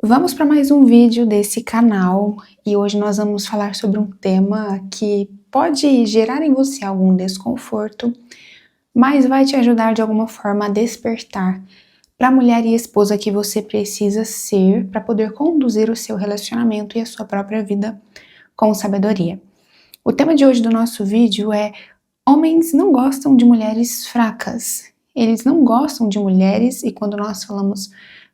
Vamos para mais um vídeo desse canal e hoje nós vamos falar sobre um tema que pode gerar em você algum desconforto, mas vai te ajudar de alguma forma a despertar para a mulher e esposa que você precisa ser para poder conduzir o seu relacionamento e a sua própria vida com sabedoria. O tema de hoje do nosso vídeo é: homens não gostam de mulheres fracas. Eles não gostam de mulheres, e quando nós falamos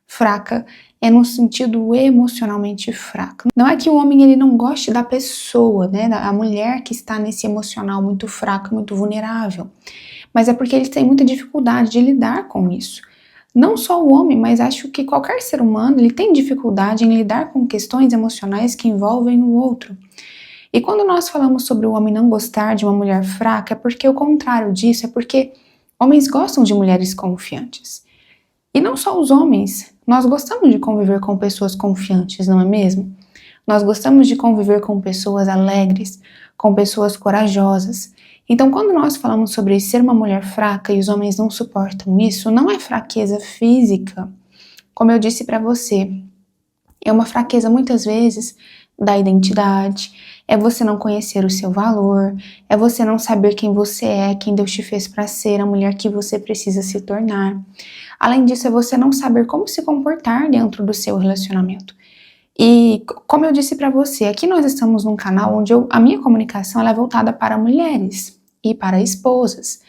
fraca, é no sentido emocionalmente fraca. Não é que o homem ele não goste da pessoa, né, a mulher que está nesse emocional muito fraco, muito vulnerável, mas é porque ele tem muita dificuldade de lidar com isso. Não só o homem, mas acho que qualquer ser humano ele tem dificuldade em lidar com questões emocionais que envolvem o outro. E quando nós falamos sobre o homem não gostar de uma mulher fraca, é porque o contrário disso, é porque homens gostam de mulheres confiantes. E não só os homens, nós gostamos de conviver com pessoas confiantes, não é mesmo? Nós gostamos de conviver com pessoas alegres, com pessoas corajosas. Então, quando nós falamos sobre ser uma mulher fraca e os homens não suportam isso, não é fraqueza física, como eu disse para você. É uma fraqueza muitas vezes da identidade, é você não conhecer o seu valor, é você não saber quem você é, quem Deus te fez para ser, a mulher que você precisa se tornar. Além disso, é você não saber como se comportar dentro do seu relacionamento. E como eu disse para você, aqui nós estamos num canal onde a minha comunicação ela é voltada para mulheres e para esposas.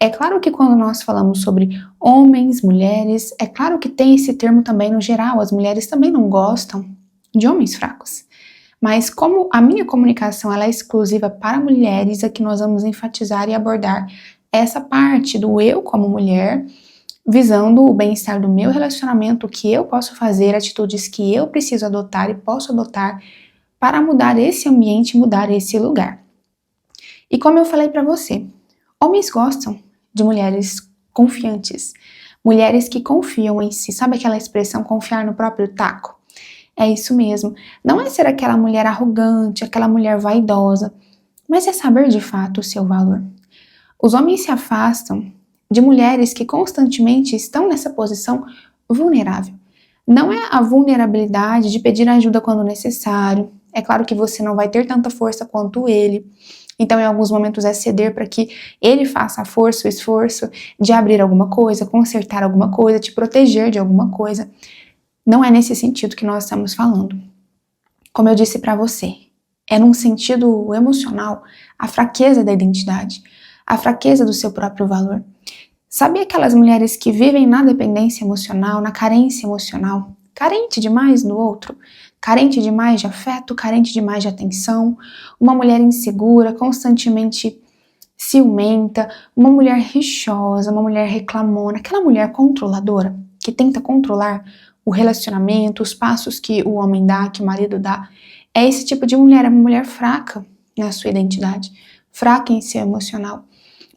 É claro que quando nós falamos sobre homens, mulheres, é claro que tem esse termo também no geral, as mulheres também não gostam de homens fracos. Mas como a minha comunicação ela é exclusiva para mulheres, aqui nós vamos enfatizar e abordar essa parte do eu como mulher, visando o bem-estar do meu relacionamento, o que eu posso fazer, atitudes que eu preciso adotar e posso adotar para mudar esse ambiente, mudar esse lugar. E como eu falei para você, homens gostam de mulheres confiantes, mulheres que confiam em si. Sabe aquela expressão confiar no próprio taco? É isso mesmo. Não é ser aquela mulher arrogante, aquela mulher vaidosa, mas é saber de fato o seu valor. Os homens se afastam de mulheres que constantemente estão nessa posição vulnerável. Não é a vulnerabilidade de pedir ajuda quando necessário. É claro que você não vai ter tanta força quanto ele. Então, em alguns momentos é ceder para que ele faça a força, o esforço de abrir alguma coisa, consertar alguma coisa, te proteger de alguma coisa. Não é nesse sentido que nós estamos falando. Como eu disse para você, é num sentido emocional, a fraqueza da identidade, a fraqueza do seu próprio valor. Sabe aquelas mulheres que vivem na dependência emocional, na carência emocional, carente demais do outro, carente demais de afeto, carente demais de atenção, uma mulher insegura, constantemente ciumenta, uma mulher rixosa, uma mulher reclamona, aquela mulher controladora que tenta controlar o relacionamento, os passos que o homem dá, que o marido dá. É esse tipo de mulher, é uma mulher fraca na sua identidade, fraca em seu emocional.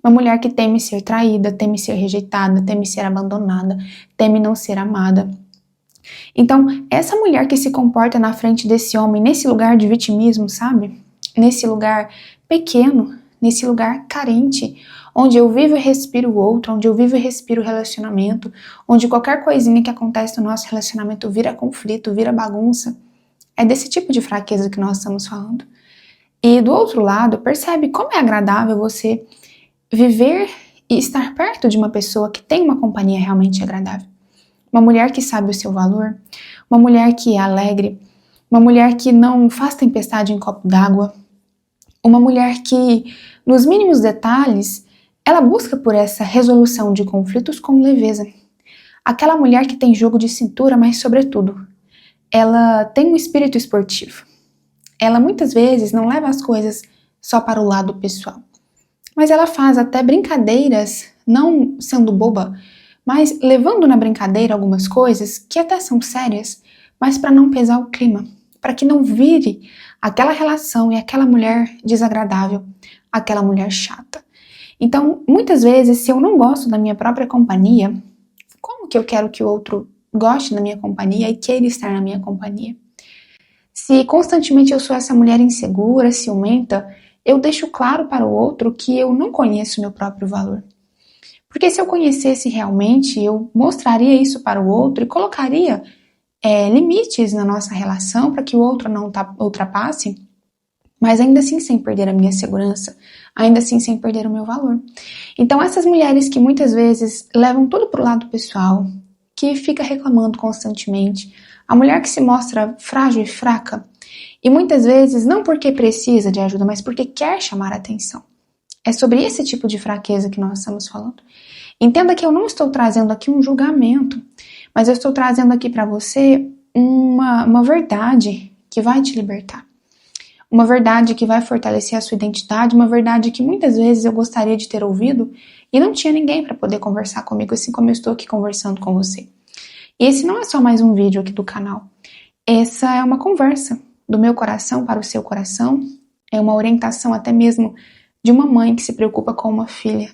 Uma mulher que teme ser traída, teme ser rejeitada, teme ser abandonada, teme não ser amada. Então, essa mulher que se comporta na frente desse homem, nesse lugar de vitimismo, sabe? Nesse lugar pequeno, nesse lugar carente, onde eu vivo e respiro o outro, onde eu vivo e respiro o relacionamento, onde qualquer coisinha que acontece no nosso relacionamento vira conflito, vira bagunça. É desse tipo de fraqueza que nós estamos falando. E do outro lado, percebe como é agradável você viver e estar perto de uma pessoa que tem uma companhia realmente agradável. Uma mulher que sabe o seu valor, uma mulher que é alegre, uma mulher que não faz tempestade em copo d'água, uma mulher que, nos mínimos detalhes, ela busca por essa resolução de conflitos com leveza. Aquela mulher que tem jogo de cintura, mas sobretudo, ela tem um espírito esportivo. Ela muitas vezes não leva as coisas só para o lado pessoal. Mas ela faz até brincadeiras, não sendo boba, mas levando na brincadeira algumas coisas que até são sérias, mas para não pesar o clima, para que não vire aquela relação e aquela mulher desagradável, aquela mulher chata. Então, muitas vezes, se eu não gosto da minha própria companhia, como que eu quero que o outro goste da minha companhia e queira estar na minha companhia? Se constantemente eu sou essa mulher insegura, ciumenta, eu deixo claro para o outro que eu não conheço o meu próprio valor. Porque se eu conhecesse realmente, eu mostraria isso para o outro e colocaria limites na nossa relação para que o outro não ultrapasse, mas ainda assim sem perder a minha segurança, ainda assim sem perder o meu valor. Então essas mulheres que muitas vezes levam tudo pro lado pessoal, que fica reclamando constantemente, a mulher que se mostra frágil e fraca, e muitas vezes não porque precisa de ajuda, mas porque quer chamar a atenção. É sobre esse tipo de fraqueza que nós estamos falando. Entenda que eu não estou trazendo aqui um julgamento, mas eu estou trazendo aqui para você uma verdade que vai te libertar. Uma verdade que vai fortalecer a sua identidade, uma verdade que muitas vezes eu gostaria de ter ouvido e não tinha ninguém para poder conversar comigo, assim como eu estou aqui conversando com você. E esse não é só mais um vídeo aqui do canal. Essa é uma conversa do meu coração para o seu coração, é uma orientação até mesmo de uma mãe que se preocupa com uma filha,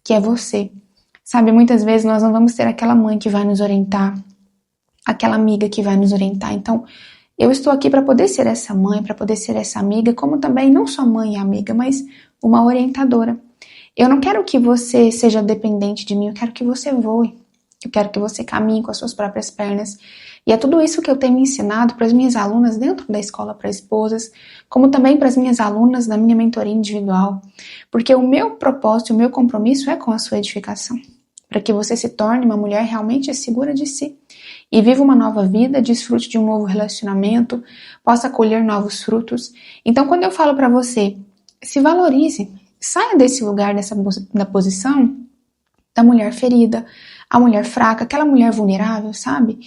que é você. Sabe, muitas vezes nós não vamos ter aquela mãe que vai nos orientar, aquela amiga que vai nos orientar. Então, eu estou aqui para poder ser essa mãe, para poder ser essa amiga, como também não só mãe e amiga, mas uma orientadora. Eu não quero que você seja dependente de mim, eu quero que você voe. Eu quero que você caminhe com as suas próprias pernas. E é tudo isso que eu tenho ensinado para as minhas alunas dentro da escola para esposas, como também para as minhas alunas na minha mentoria individual. Porque o meu propósito, o meu compromisso é com a sua edificação. Para que você se torne uma mulher realmente segura de si. E viva uma nova vida, desfrute de um novo relacionamento, possa colher novos frutos. Então, quando eu falo para você, se valorize, saia desse lugar, da posição da mulher ferida, a mulher fraca, aquela mulher vulnerável, sabe?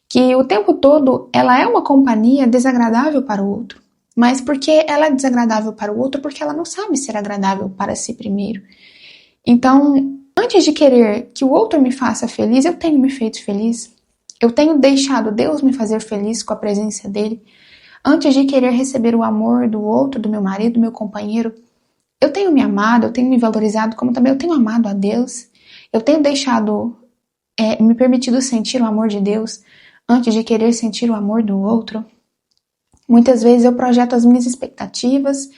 Que o tempo todo ela é uma companhia desagradável para o outro. Mas porque ela é desagradável para o outro, porque ela não sabe ser agradável para si primeiro. Então, antes de querer que o outro me faça feliz, eu tenho me feito feliz. Eu tenho deixado Deus me fazer feliz com a presença dele. Antes de querer receber o amor do outro, do meu marido, do meu companheiro, eu tenho me amado, eu tenho me valorizado, como também eu tenho amado a Deus. Eu tenho deixado, me permitido sentir o amor de Deus antes de querer sentir o amor do outro. Muitas vezes eu projeto as minhas expectativas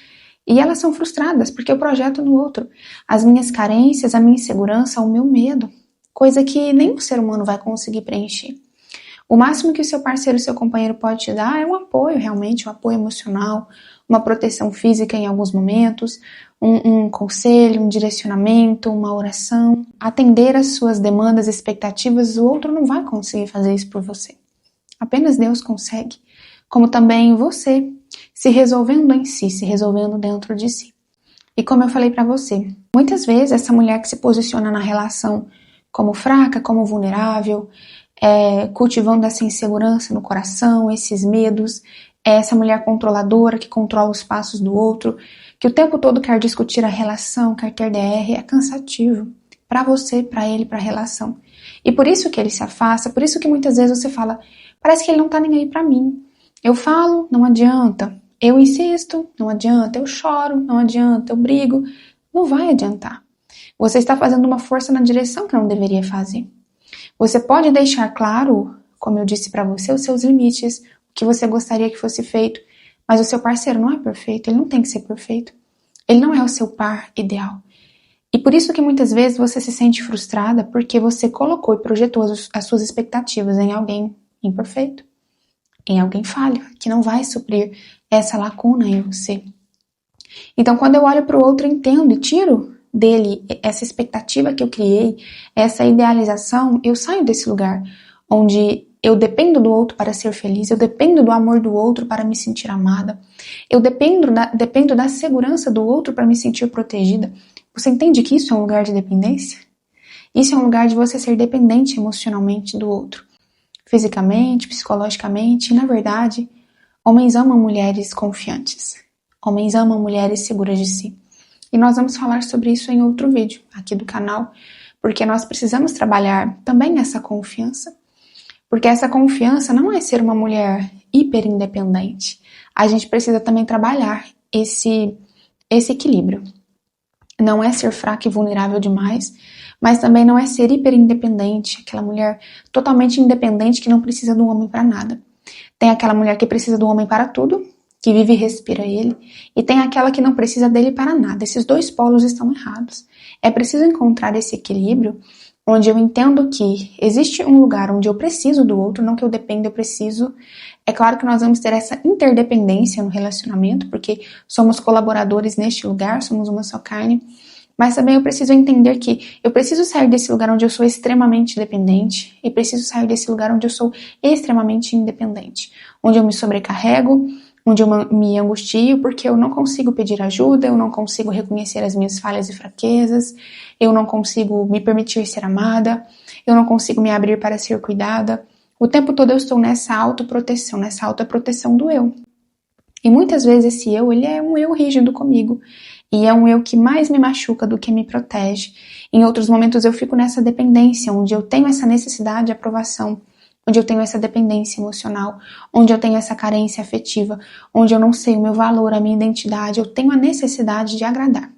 e elas são frustradas porque eu projeto no outro as minhas carências, a minha insegurança, o meu medo, coisa que nenhum ser humano vai conseguir preencher. O máximo que o seu parceiro, o seu companheiro pode te dar é um apoio realmente, um apoio emocional, uma proteção física em alguns momentos, um conselho, um direcionamento, uma oração. Atender às suas demandas, expectativas, o outro não vai conseguir fazer isso por você. Apenas Deus consegue. Como também você, se resolvendo em si, se resolvendo dentro de si. E como eu falei para você, muitas vezes essa mulher que se posiciona na relação como fraca, como vulnerável, cultivando essa insegurança no coração, esses medos, essa mulher controladora que controla os passos do outro, que o tempo todo quer discutir a relação, quer ter DR, é cansativo para você, para ele, para a relação. E por isso que ele se afasta, por isso que muitas vezes você fala, parece que ele não tá nem aí para mim. Eu falo, não adianta. Eu insisto, não adianta. Eu choro, não adianta. Eu brigo, não vai adiantar. Você está fazendo uma força na direção que não deveria fazer. Você pode deixar claro, como eu disse para você, os seus limites, o que você gostaria que fosse feito, mas o seu parceiro não é perfeito, ele não tem que ser perfeito. Ele não é o seu par ideal. E por isso que muitas vezes você se sente frustrada porque você colocou e projetou as suas expectativas em alguém imperfeito, em alguém falho, que não vai suprir essa lacuna em você. Então, quando eu olho para o outro, entendo e tiro dele essa expectativa que eu criei, essa idealização, eu saio desse lugar onde eu dependo do outro para ser feliz, eu dependo do amor do outro para me sentir amada, eu dependo da segurança do outro para me sentir protegida. Você entende que isso é um lugar de dependência? Isso é um lugar de você ser dependente emocionalmente do outro, fisicamente, psicologicamente, e na verdade, homens amam mulheres confiantes, homens amam mulheres seguras de si. E nós vamos falar sobre isso em outro vídeo aqui do canal, porque nós precisamos trabalhar também essa confiança, porque essa confiança não é ser uma mulher hiper independente. A gente precisa também trabalhar esse equilíbrio. Não é ser fraca e vulnerável demais, mas também não é ser hiper independente, aquela mulher totalmente independente que não precisa do homem para nada. Tem aquela mulher que precisa do homem para tudo, que vive e respira ele, e tem aquela que não precisa dele para nada. Esses dois polos estão errados. É preciso encontrar esse equilíbrio onde eu entendo que existe um lugar onde eu preciso do outro, não que eu dependa, eu preciso. É claro que nós vamos ter essa interdependência no relacionamento, porque somos colaboradores neste lugar, somos uma só carne, mas também eu preciso entender que eu preciso sair desse lugar onde eu sou extremamente dependente e preciso sair desse lugar onde eu sou extremamente independente, onde eu me sobrecarrego, onde eu me angustio porque eu não consigo pedir ajuda, eu não consigo reconhecer as minhas falhas e fraquezas, eu não consigo me permitir ser amada, eu não consigo me abrir para ser cuidada. O tempo todo eu estou nessa autoproteção, nessa autoproteção do eu. E muitas vezes esse eu, ele é um eu rígido comigo. E é um eu que mais me machuca do que me protege. Em outros momentos eu fico nessa dependência, onde eu tenho essa necessidade de aprovação, onde eu tenho essa dependência emocional, onde eu tenho essa carência afetiva, onde eu não sei o meu valor, a minha identidade, eu tenho a necessidade de agradar.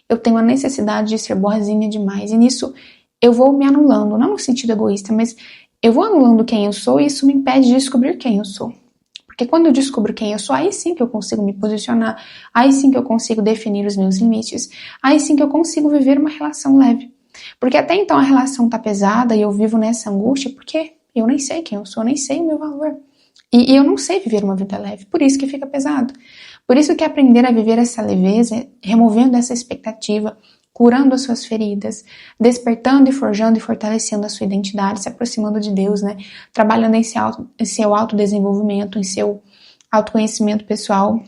Eu tenho a necessidade de ser boazinha demais. E nisso eu vou me anulando, não no sentido egoísta, mas eu vou anulando quem eu sou e isso me impede de descobrir quem eu sou. Porque quando eu descubro quem eu sou, aí sim que eu consigo me posicionar, aí sim que eu consigo definir os meus limites, aí sim que eu consigo viver uma relação leve. Porque até então a relação tá pesada e eu vivo nessa angústia porque eu nem sei quem eu sou, nem sei o meu valor. E eu não sei viver uma vida leve, por isso que fica pesado. Por isso que aprender a viver essa leveza, removendo essa expectativa, curando as suas feridas, despertando e forjando e fortalecendo a sua identidade, se aproximando de Deus, né? Trabalhando em seu autodesenvolvimento, em seu autoconhecimento pessoal,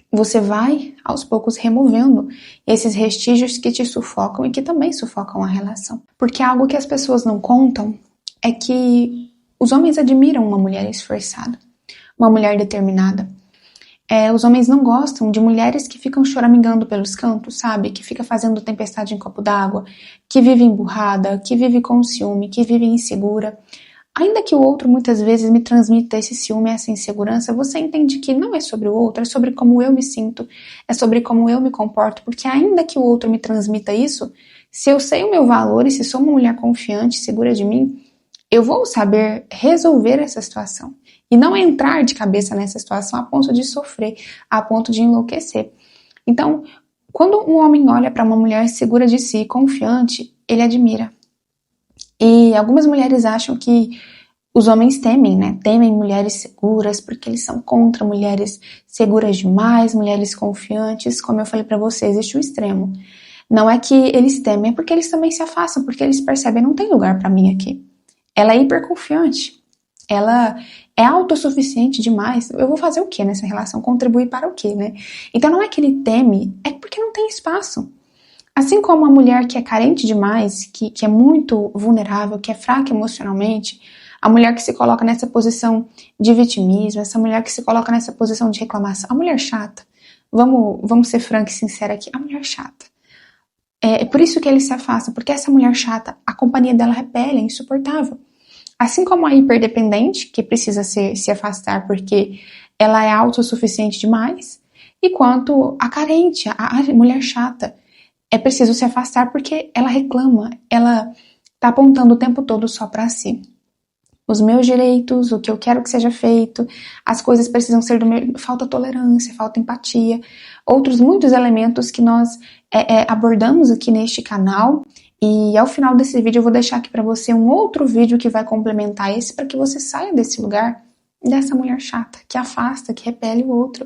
você vai, aos poucos, removendo esses vestígios que te sufocam e que também sufocam a relação. Porque algo que as pessoas não contam é que os homens admiram uma mulher esforçada, uma mulher determinada. Os homens não gostam de mulheres que ficam choramingando pelos cantos, sabe? Que fica fazendo tempestade em copo d'água, que vive emburrada, que vive com ciúme, que vive insegura. Ainda que o outro muitas vezes me transmita esse ciúme, essa insegurança, você entende que não é sobre o outro, é sobre como eu me sinto, é sobre como eu me comporto, porque ainda que o outro me transmita isso, se eu sei o meu valor e se sou uma mulher confiante, segura de mim, eu vou saber resolver essa situação. E não entrar de cabeça nessa situação a ponto de sofrer, a ponto de enlouquecer. Então, quando um homem olha para uma mulher segura de si, confiante, ele admira. E algumas mulheres acham que os homens temem, né? Temem mulheres seguras porque eles são contra mulheres seguras demais, mulheres confiantes. Como eu falei para você, existe o extremo. Não é que eles temem, é porque eles também se afastam, porque eles percebem, não tem lugar para mim aqui. Ela é hiperconfiante. Ela é autossuficiente demais. Eu vou fazer o quê nessa relação? Contribuir para o quê, né? Então não é que ele teme, é porque não tem espaço. Assim como a mulher que é carente demais, que é muito vulnerável, que é fraca emocionalmente, a mulher que se coloca nessa posição de vitimismo, essa mulher que se coloca nessa posição de reclamação, a mulher chata. Vamos ser franca e sincera aqui, a mulher chata. É por isso que ele se afasta, porque essa mulher chata, a companhia dela repele, é insuportável. Assim como a hiperdependente, que precisa se afastar porque ela é autossuficiente demais, e quanto a carente, a mulher chata, é preciso se afastar porque ela reclama, ela tá apontando o tempo todo só para si. Os meus direitos, o que eu quero que seja feito, as coisas precisam ser do meu... Falta tolerância, falta empatia, outros muitos elementos que nós abordamos aqui neste canal. E ao final desse vídeo eu vou deixar aqui para você um outro vídeo que vai complementar esse para que você saia desse lugar, dessa mulher chata, que afasta, que repele o outro.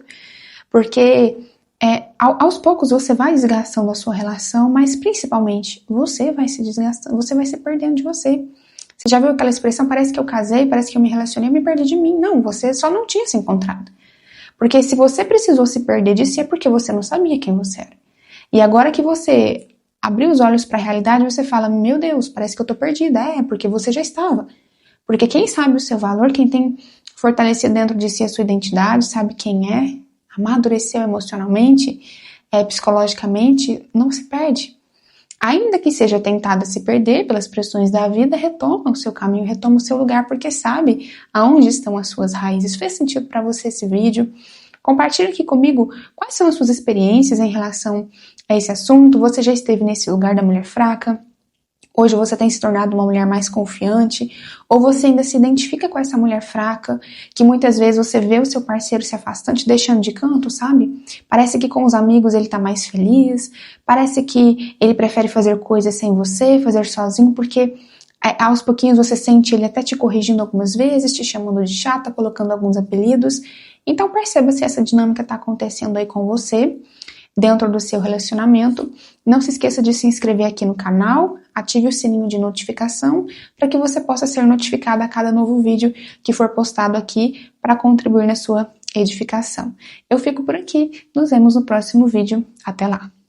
Porque aos poucos você vai desgastando a sua relação, mas principalmente você vai se desgastando, você vai se perdendo de você. Você já viu aquela expressão, parece que eu casei, parece que eu me relacionei, eu me perdi de mim. Não, você só não tinha se encontrado. Porque se você precisou se perder de si é porque você não sabia quem você era. E agora que você abrir os olhos para a realidade, você fala, meu Deus, parece que eu tô perdida. Porque você já estava. Porque quem sabe o seu valor, quem tem fortalecido dentro de si a sua identidade, sabe quem é, amadureceu emocionalmente, psicologicamente, não se perde. Ainda que seja tentada a se perder pelas pressões da vida, retoma o seu caminho, retoma o seu lugar, porque sabe aonde estão as suas raízes. Fez sentido para você esse vídeo? Compartilhe aqui comigo quais são as suas experiências em relação a esse assunto. Você já esteve nesse lugar da mulher fraca? Hoje você tem se tornado uma mulher mais confiante, ou você ainda se identifica com essa mulher fraca, que muitas vezes você vê o seu parceiro se afastando, te deixando de canto, sabe? Parece que com os amigos ele tá mais feliz, parece que ele prefere fazer coisas sem você, fazer sozinho, porque aos pouquinhos você sente ele até te corrigindo algumas vezes, te chamando de chata, colocando alguns apelidos. Então perceba se essa dinâmica tá acontecendo aí com você, dentro do seu relacionamento. Não se esqueça de se inscrever aqui no canal, ative o sininho de notificação para que você possa ser notificada a cada novo vídeo que for postado aqui para contribuir na sua edificação. Eu fico por aqui, nos vemos no próximo vídeo. Até lá!